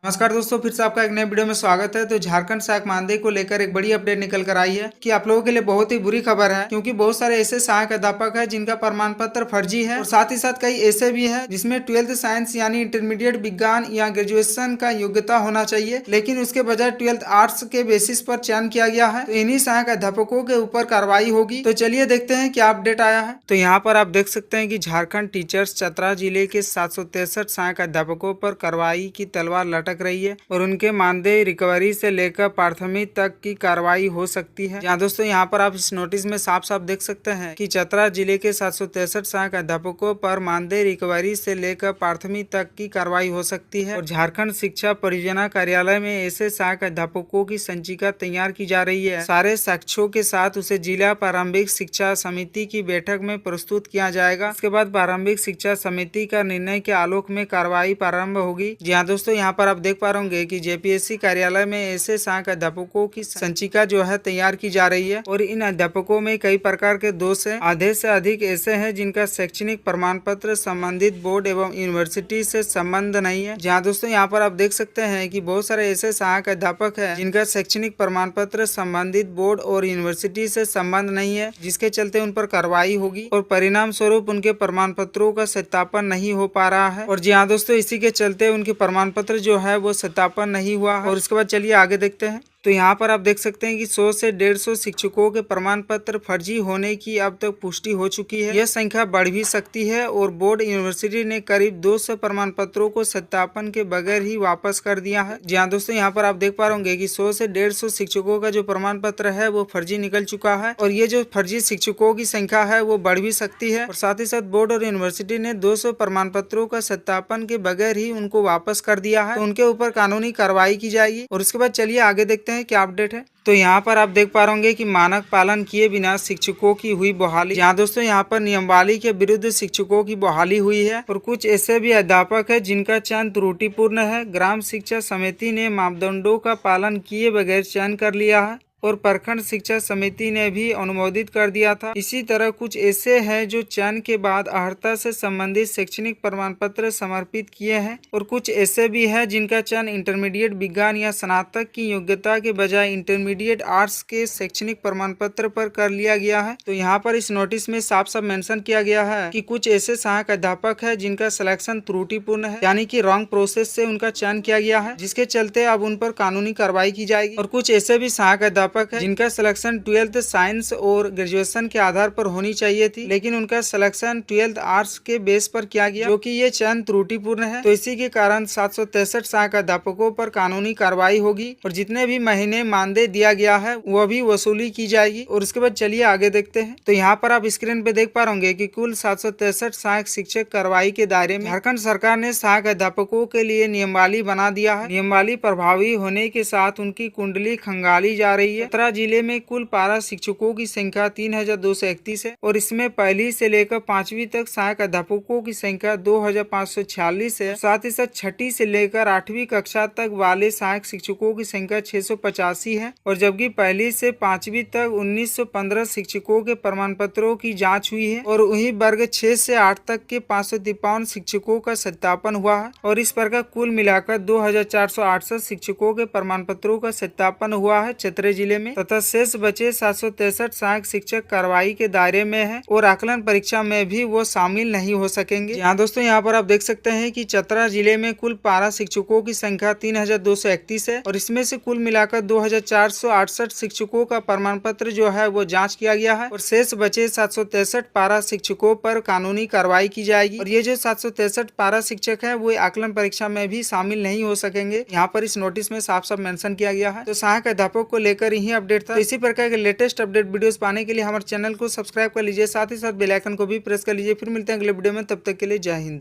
नमस्कार दोस्तों, फिर से आपका एक नए वीडियो में स्वागत है। तो झारखंड सहायक मानदेय को लेकर एक बड़ी अपडेट निकल कर आई है कि आप लोगों के लिए बहुत ही बुरी खबर है, क्योंकि बहुत सारे ऐसे सहायक अध्यापक हैं जिनका प्रमाण पत्र फर्जी है और साथ ही साथ कई ऐसे भी हैं जिसमें 12th साइंस यानी इंटरमीडिएट विज्ञान या ग्रेजुएशन का योग्यता होना चाहिए, लेकिन उसके बजाय 12th आर्ट्स के बेसिस पर चयन किया गया है। तो इन्हीं सहायक अध्यापकों के ऊपर कार्रवाई होगी। तो चलिए देखते हैं क्या अपडेट आया है। तो यहाँ पर आप देख सकते हैं कि झारखंड टीचर्स चतरा जिले के 763 सहायक अध्यापकों पर कार्रवाई की तलवार लटक रही है और उनके मानदेय रिकवरी से लेकर प्राथमिक तक की कार्रवाई हो सकती है। जहाँ दोस्तों यहाँ पर आप इस नोटिस में साफ साफ देख सकते हैं कि चतरा जिले के 763 सहायक अध्यापकों पर मानदेय रिकवरी से लेकर प्राथमिक तक की कार्रवाई हो सकती है और झारखंड शिक्षा परियोजना कार्यालय में ऐसे सहायक अध्यापकों की संचिका तैयार की जा रही है। सारे साक्ष्यों के साथ उसे जिला प्रारंभिक शिक्षा समिति की बैठक में प्रस्तुत किया जाएगा। इसके बाद प्रारंभिक शिक्षा समिति का निर्णय के आलोक में कार्रवाई प्रारंभ होगी। जी हाँ दोस्तों, यहाँ पर आप देख पा रहे होंगे कि जेपीएससी कार्यालय में ऐसे सहायक अध्यापकों की संचिका जो है तैयार की जा रही है और इन अध्यापकों में कई प्रकार के दोष हैं। आधे से अधिक ऐसे हैं जिनका शैक्षणिक प्रमाण पत्र संबंधित बोर्ड एवं यूनिवर्सिटी से संबंध नहीं है। जहाँ दोस्तों यहाँ पर आप देख सकते हैं कि बहुत सारे ऐसे सहायक अध्यापक हैं जिनका शैक्षणिक प्रमाण पत्र संबंधित बोर्ड और यूनिवर्सिटी से संबंध नहीं है, जिसके चलते उन पर कार्रवाई होगी और परिणाम स्वरूप उनके प्रमाण पत्रों का सत्यापन नहीं हो पा रहा है। और जी हाँ दोस्तों, इसी के चलते उनके प्रमाण पत्र जो है वो सत्यापन नहीं हुआ है। और उसके बाद चलिए आगे देखते हैं। तो यहाँ पर आप देख सकते हैं कि 100 से 150 शिक्षकों के प्रमाण पत्र फर्जी होने की अब तक पुष्टि हो चुकी है। यह संख्या बढ़ भी सकती है और बोर्ड यूनिवर्सिटी ने करीब 200 प्रमाण पत्रों को सत्यापन के बगैर ही वापस कर दिया है। जी हाँ दोस्तों, यहाँ पर आप देख पा रहे होंगे कि 100 से 150 शिक्षकों का जो प्रमाण पत्र है वो फर्जी निकल चुका है और ये जो फर्जी शिक्षकों की संख्या है वो बढ़ भी सकती है। और साथ ही साथ बोर्ड और यूनिवर्सिटी ने 200 प्रमाण पत्रों का सत्यापन के बगैर ही उनको वापस कर दिया है, तो उनके ऊपर कानूनी कार्रवाई की जाएगी। और उसके बाद चलिए आगे देखते हैं क्या अपडेट है। तो यहाँ पर आप देख पा रहे होंगे कि मानक पालन किए बिना शिक्षकों की हुई बहाली। जहाँ दोस्तों यहाँ पर नियमावली के विरुद्ध शिक्षकों की बहाली हुई है और कुछ ऐसे भी अध्यापक है जिनका चयन त्रुटिपूर्ण है। ग्राम शिक्षा समिति ने मापदंडों का पालन किए बगैर चयन कर लिया है और प्रखंड शिक्षा समिति ने भी अनुमोदित कर दिया था। इसी तरह कुछ ऐसे हैं जो चयन के बाद अर्हता से संबंधित शैक्षणिक प्रमाण पत्र समर्पित किए हैं और कुछ ऐसे भी हैं जिनका चयन इंटरमीडिएट विज्ञान या स्नातक की योग्यता के बजाय इंटरमीडिएट आर्ट्स के शैक्षणिक प्रमाण पत्र पर कर लिया गया है। तो यहाँ पर इस नोटिस में साफ साफ मेंशन किया गया है कि कुछ ऐसे सहायक अध्यापक है जिनका सिलेक्शन त्रुटिपूर्ण है, यानी कि रॉन्ग प्रोसेस से उनका चयन किया गया है, जिसके चलते अब उन पर कानूनी कार्रवाई की जाएगी। और कुछ ऐसे भी सहायक अध्यापक है जिनका सिलेक्शन 12th साइंस और ग्रेजुएशन के आधार पर होनी चाहिए थी, लेकिन उनका सिलेक्शन 12th आर्ट्स के बेस पर किया गया, जो कि ये चयन त्रुटिपूर्ण है। तो इसी के कारण 763 सहायक अध्यापकों पर कानूनी कार्रवाई होगी और जितने भी महीने मानदेय दिया गया है वह भी वसूली की जाएगी। और उसके बाद चलिए आगे देखते हैं। तो यहाँ पर आप स्क्रीन पे देख पा रहे होंगे कि कुल 763 सहायक शिक्षक कार्रवाई के दायरे में। झारखंड सरकार ने सहायक अध्यापकों के लिए नियमावली बना दिया है। नियमावली प्रभावी होने के साथ उनकी कुंडली खंगाली जा रही है। चतरा जिले में कुल पारा शिक्षकों की संख्या 3231 है और इसमें पहली से लेकर 5वीं तक सहायक अध्यापकों की संख्या 2546 है। साथ ही साथ छठी से लेकर 8वीं कक्षा तक वाले सहायक शिक्षकों की संख्या 685 है और जबकि पहली से 5वीं तक 1915 शिक्षकों के प्रमाण पत्रों की जाँच हुई है और वही वर्ग 6 से 8 तक के 553 शिक्षकों का सत्यापन हुआ है और इस प्रकार कुल मिलाकर 2468 शिक्षकों के प्रमाण पत्रों का सत्यापन हुआ है चतरे जिले में, तथा शेष बचे 763 सहायक शिक्षक कार्रवाई के दायरे में है और आकलन परीक्षा में भी वो शामिल नहीं हो सकेंगे। यहाँ दोस्तों यहाँ पर आप देख सकते हैं कि चतरा जिले में कुल पारा शिक्षकों की संख्या 3231 है और इसमें से कुल मिलाकर 2468 शिक्षकों का प्रमाण पत्र जो है वो जाँच किया गया है और शेष बचे 763 पारा शिक्षकों पर कानूनी कार्रवाई की जाएगी और ये जो 763 पारा शिक्षक है वो आकलन परीक्षा में भी शामिल नहीं हो सकेंगे। यहाँ पर इस नोटिस में साफ साफ मेंशन किया गया है। तो सहायक अध्यापक को लेकर ही अपडेट था। तो इसी प्रकार के लेटेस्ट अपडेट वीडियोस पाने के लिए हमारे चैनल को सब्सक्राइब कर लीजिए, साथ ही साथ बेल आइकन को भी प्रेस कर लीजिए। फिर मिलते हैं अगले वीडियो में, तब तक के लिए जय हिंद।